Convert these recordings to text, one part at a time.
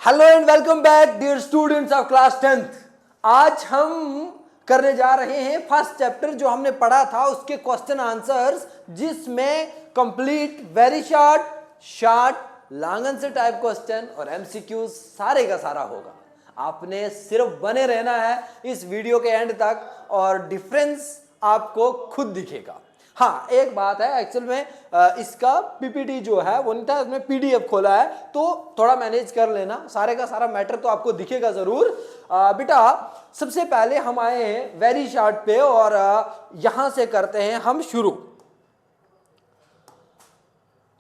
Hello and welcome back dear students of class 10th। आज हम करने जा रहे हैं फर्स्ट चैप्टर जो हमने पढ़ा था उसके क्वेश्चन आंसर्स, जिसमें complete very short, long answer type question और एमसीक्यूज सारे का सारा होगा। आपने सिर्फ बने रहना है इस वीडियो के एंड तक और डिफरेंस आपको खुद दिखेगा। हाँ, एक बात है, एक्चुअल में इसका पीपीटी जो है वो नहीं था, इसमें पीडीएफ खोला है तो थोड़ा मैनेज कर लेना, सारे का सारा मैटर तो आपको दिखेगा जरूर। बेटा सबसे पहले हम आए हैं वेरी शॉर्ट पे और यहां से करते हैं हम शुरू।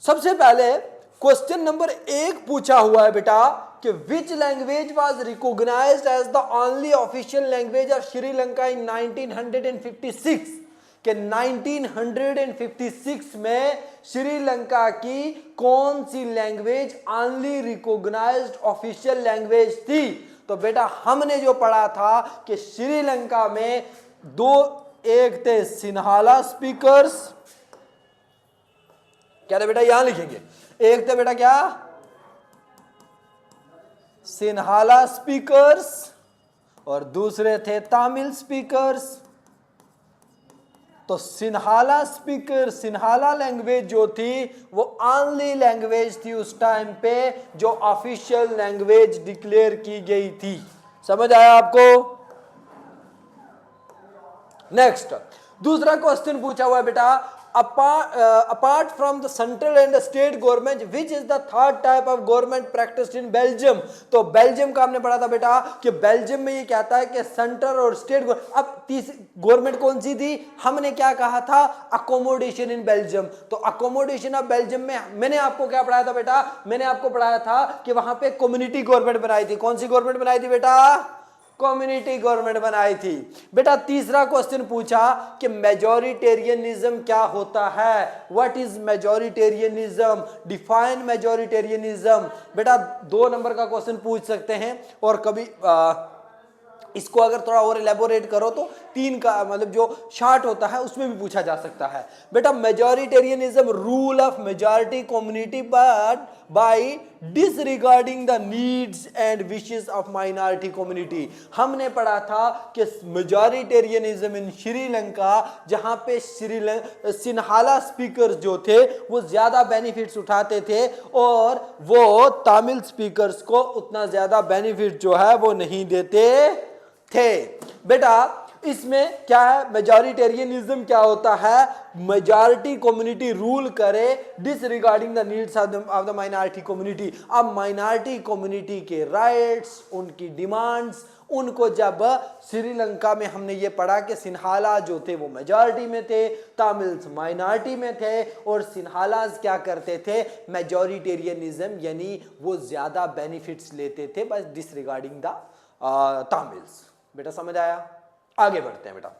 सबसे पहले क्वेश्चन नंबर 1 पूछा हुआ है बेटा कि which language was recognised as the only official language of Sri Lanka in 1956 कि 1956 में श्रीलंका की कौन सी language only recognised official language थी। तो बेटा हमने जो पढ़ा था कि श्रीलंका में एक थे सिन्हाला स्पीकर्स, क्या था बेटा, यहां लिखेंगे। एक थे बेटा क्या, सिन्हाला स्पीकर्स और दूसरे थे तमिल स्पीकर्स। तो सिन्हाला लैंग्वेज जो थी वो ओनली लैंग्वेज थी उस टाइम पे जो ऑफिशियल लैंग्वेज डिक्लेयर की गई थी। समझ आया आपको? नेक्स्ट दूसरा क्वेश्चन पूछा हुआ है बेटा, apart from the central and the state government which is the third type of government practiced in Belgium। तो बेल्जियम का हमने पढ़ा था बेटा कि बेल्जियम में ये कहता है कि सेंट्रल और स्टेट। अब गवर्नमेंट कौन सी थी? हमने क्या कहा था? Accommodation in Belgium. तो अकोमोडेशन ऑफ बेल्जियम में मैंने आपको क्या पढ़ाया था बेटा? मैंने आपको पढ़ाया था कि वहां पे कम्युनिटी गवर्नमेंट बनाई थी। कौन सी गवर्नमेंट बनाई थी बेटा? कम्युनिटी गवर्नमेंट बनाई थी। बेटा तीसरा क्वेश्चन पूछा कि मेजॉरिटेरियनिज्म क्या होता है? What is majoritarianism? Define majoritarianism. बेटा 2 नंबर का क्वेश्चन पूछ सकते हैं और कभी इसको अगर थोड़ा और एलेबोरेट करो तो 3 का मतलब जो शॉर्ट होता है उसमें भी पूछा जा सकता है। बेटा majoritarianism rule of majority community but by disregarding the needs and wishes of minority community. हमने पढ़ा था कि मेजॉरिटेरियनिज्म इन श्रीलंका, जहां पे सिन्हाला स्पीकर्स जो थे वो ज्यादा बेनिफिट्स उठाते थे और वो तमिल स्पीकर्स को उतना ज्यादा बेनिफिट जो है वो नहीं देते थे। बेटा इसमें क्या है? मेजॉरिटेरियनिज्म क्या होता है? मेजॉरिटी कम्युनिटी रूल करे disregarding the needs of the minority community. अब माइनॉरिटी कम्युनिटी के राइट्स, उनकी डिमांड्स, उनको जब श्रीलंका में हमने ये पढ़ा कि सिन्हाला जो थे वो मेजॉरिटी में थे, तमिल्स माइनॉरिटी में थे और सिन्हालाज क्या करते थे? मेजॉरिटेरियनिज्म यानी वो ज्यादा बेनिफिट्स लेते थे बस डिसरिगार्डिंग द तमिल्स। बेटा समझ आया? आगे बढ़ते हैं बेटा।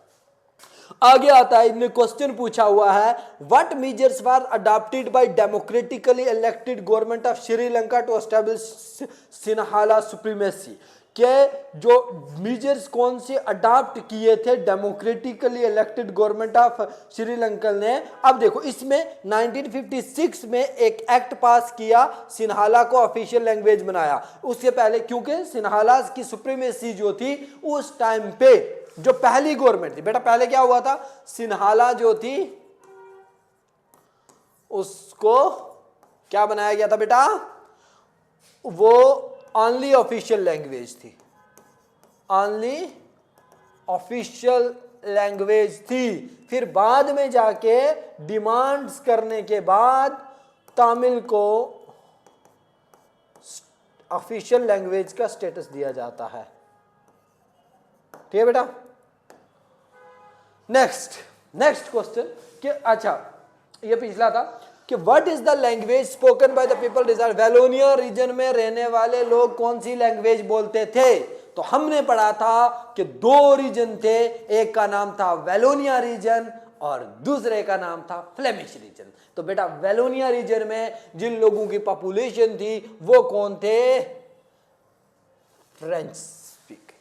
आगे आता है, इनने क्वेश्चन पूछा हुआ है what measures were adopted by democratically elected government of Sri Lanka to establish Sinhala supremacy. के जो मेजर्स कौन से अडॉप्ट किए थे democratically elected government of Sri Lanka ने? अब देखो इसमें 1956 में एक एक्ट पास किया, सिन्हाला को ऑफिशियल लैंग्वेज बनाया। उससे पहले क्योंकि सिन्हाला की सुप्रीमेसी जो थी उस टाइम पे जो पहली गवर्नमेंट थी, बेटा पहले क्या हुआ था? सिन्हाला जो थी उसको क्या बनाया गया था बेटा? वो ओनली ऑफिशियल लैंग्वेज थी, ओनली ऑफिशियल लैंग्वेज थी। फिर बाद में जाके डिमांड्स करने के बाद तमिल को ऑफिशियल लैंग्वेज का स्टेटस दिया जाता है। ठीक है बेटा? नेक्स्ट क्वेश्चन कि अच्छा ये पिछला था कि what is the language spoken by the people desire. Wallonia region में रहने वाले लोग कौन सी लैंग्वेज बोलते थे? तो हमने पढ़ा था कि 2 रीजन थे, एक का नाम था वेलोनिया रीजन और दूसरे का नाम था फ्लेमिश रीजन। तो बेटा वेलोनिया रीजन में जिन लोगों की पॉपुलेशन थी वो कौन थे? French speaking.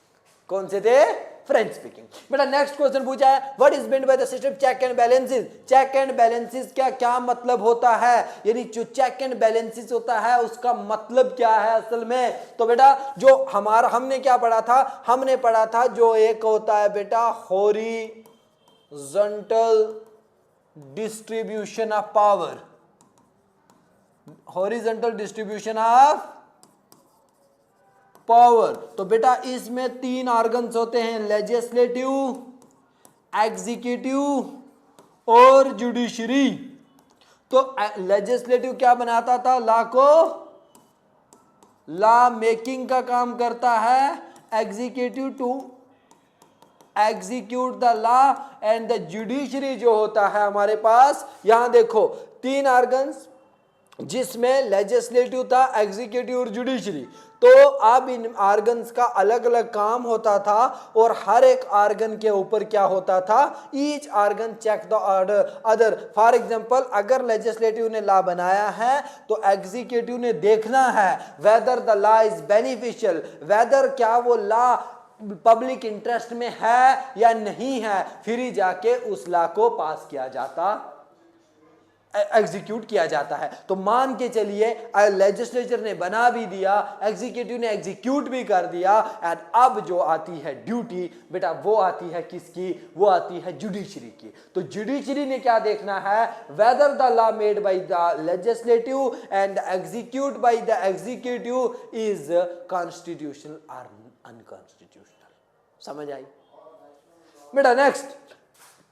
कौन से थे? French speaking. बेटा नेक्स्ट क्वेश्चन पूछा है what is meant by the system check and balances. Check and balances क्या क्या मतलब होता है, यानी जो चेक एंड बैलेंसेस होता है उसका मतलब क्या है असल में। तो बेटा जो हमारा हमने क्या पढ़ा था, हमने पढ़ा था जो एक होता है बेटा horizontal distribution of power, horizontal distribution of power. तो बेटा इसमें 3 ऑर्गन्स होते हैं, लेजिस्लेटिव, एग्जीक्यूटिव और जुडिशरी। तो लेजिस्लेटिव क्या बनाता था, लॉ को, लॉ मेकिंग का काम करता है, executive to execute the law and the judiciary जो होता है हमारे पास, यहां देखो 3 ऑर्गन्स जिसमें लेजिस्लेटिव था, एग्जीक्यूटिव और जुडिशरी। तो अब इन ऑर्गन्स का अलग अलग काम होता था और हर एक ऑर्गन के ऊपर क्या होता था, each organ check the order other. For example अगर लेजिस्लेटिव ने लॉ बनाया है तो एग्जीक्यूटिव ने देखना है whether the law is beneficial, whether क्या वो लॉ पब्लिक इंटरेस्ट में है या नहीं है, फिर ही जाके उस लॉ को पास किया जाता, एग्जीक्यूट किया जाता है। तो मान के चलिए लेजिस्लेचर ने बना भी दिया, एग्जीक्यूटिव ने एग्जीक्यूट भी कर दिया, एंड अब जो आती है ड्यूटी बेटा वो आती है किसकी, वो आती है जुडिशरी की। तो जुडिशरी ने क्या देखना है, whether the law made by the legislative and execute by the executive is constitutional और अनकॉन्स्टिट्यूशनल। समझ आई बेटा। नेक्स्ट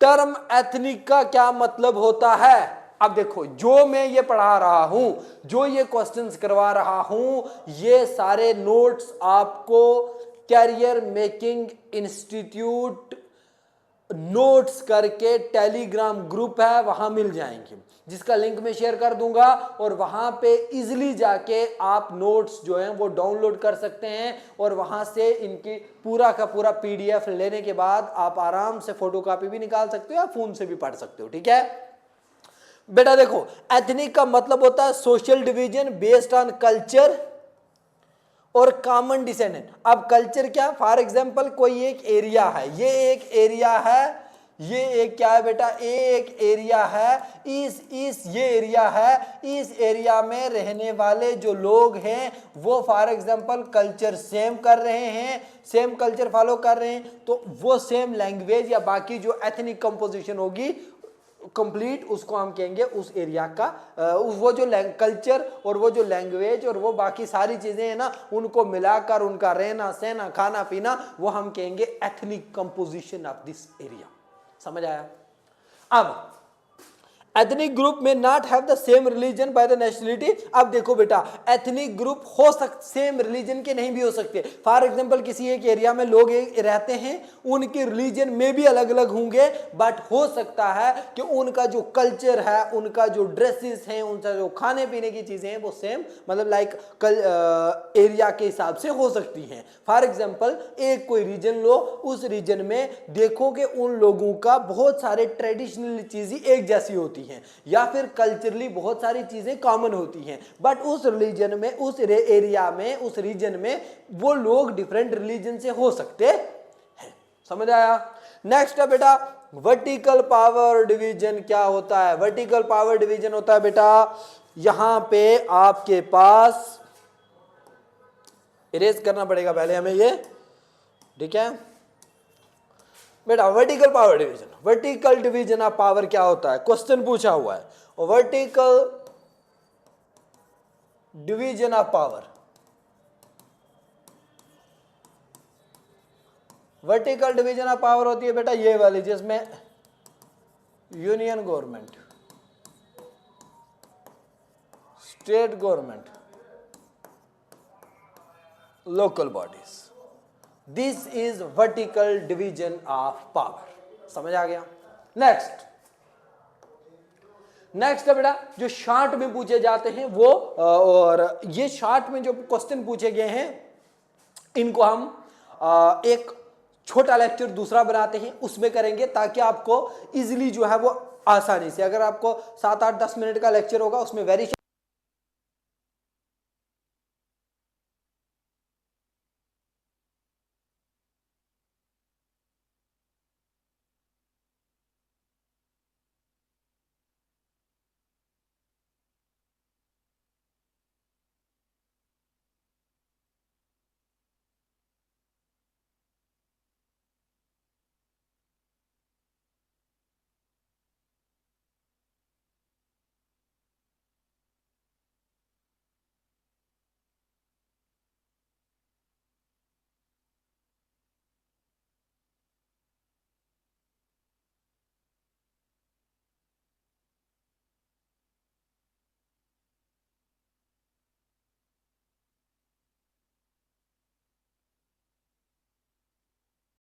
टर्म एथनिक का क्या मतलब होता है। अब देखो जो मैं ये पढ़ा रहा हूं, जो ये क्वेश्चंस करवा रहा हूं, ये सारे नोट्स आपको कैरियर मेकिंग इंस्टीट्यूट नोट्स करके टेलीग्राम ग्रुप है वहां मिल जाएंगे, जिसका लिंक मैं शेयर कर दूंगा और वहां पे इजीली जाके आप नोट्स जो हैं वो डाउनलोड कर सकते हैं और वहां से इनकी पूरा का पूरा पीडीएफ लेने के बाद आप आराम से फोटोकॉपी भी निकाल सकते हो या फोन से भी पढ़ सकते हो। ठीक है बेटा। देखो एथनिक का मतलब होता है social division based on culture और कॉमन डिसेंडेंट। अब कल्चर क्या, फॉर एग्जांपल कोई एक एरिया है, ये एक एरिया है, ये एक क्या है बेटा, एक एरिया है, इस ये एरिया है, इस एरिया में रहने वाले जो लोग हैं वो फॉर एग्जांपल कल्चर सेम कर रहे हैं, सेम कल्चर फॉलो कर रहे हैं, तो वो सेम लैंग्वेज या बाकी जो एथनिक कंपोजिशन होगी कंप्लीट, उसको हम कहेंगे उस एरिया का वो जो कल्चर और वो जो लैंग्वेज और वो बाकी सारी चीजें हैं ना, उनको मिलाकर उनका रहना सहना खाना पीना वो हम कहेंगे ethnic composition of this area. समझ आया। अब एथनिक ग्रुप में not have the same religion by the nationality. अब देखो बेटा एथनिक ग्रुप हो सकते सेम रिलीजन के नहीं भी हो सकते। फॉर एग्जांपल किसी एक एरिया में लोग रहते हैं, उनके रिलीजन में भी अलग अलग होंगे, बट हो सकता है कि उनका जो कल्चर है, उनका जो ड्रेसेस हैं, उनका जो खाने पीने की चीजें हैं वो सेम मतलब लाइक एरिया के हिसाब से हो सकती हैं। फॉर एग्जांपल एक कोई रीजन लो, उस रीजन में देखो कि उन लोगों का बहुत सारे ट्रेडिशनल चीजें एक जैसी होती हैं या फिर कल्चरली बहुत सारी चीजें कॉमन होती हैं, बट उस रिलीजन में, उस एरिया में, उस रीजन में वो लोग डिफरेंट रिलीजन से हो सकते हैं। समझ आया। नेक्स्ट है बेटा वर्टिकल पावर डिवीजन क्या होता है। वर्टिकल पावर डिवीजन होता है बेटा यहां पे आपके पास इरेज करना पड़ेगा पहले हमें ये, ठीक है बेटा। Vertical power division, vertical division of power क्या होता है, क्वेश्चन पूछा हुआ है। Vertical division of power, vertical division of power होती है बेटा ये वाली, जिसमें union government, state government, local bodies, this is vertical division of power. समझ आ गया। नेक्स्ट है बेटा जो शॉर्ट में पूछे जाते हैं वो, और ये शॉर्ट में जो क्वेश्चन पूछे गए हैं इनको हम एक छोटा लेक्चर दूसरा बनाते हैं उसमें करेंगे, ताकि आपको इजीली जो है वो आसानी से, अगर आपको 7, 8, 10 मिनट का लेक्चर होगा उसमें वेरी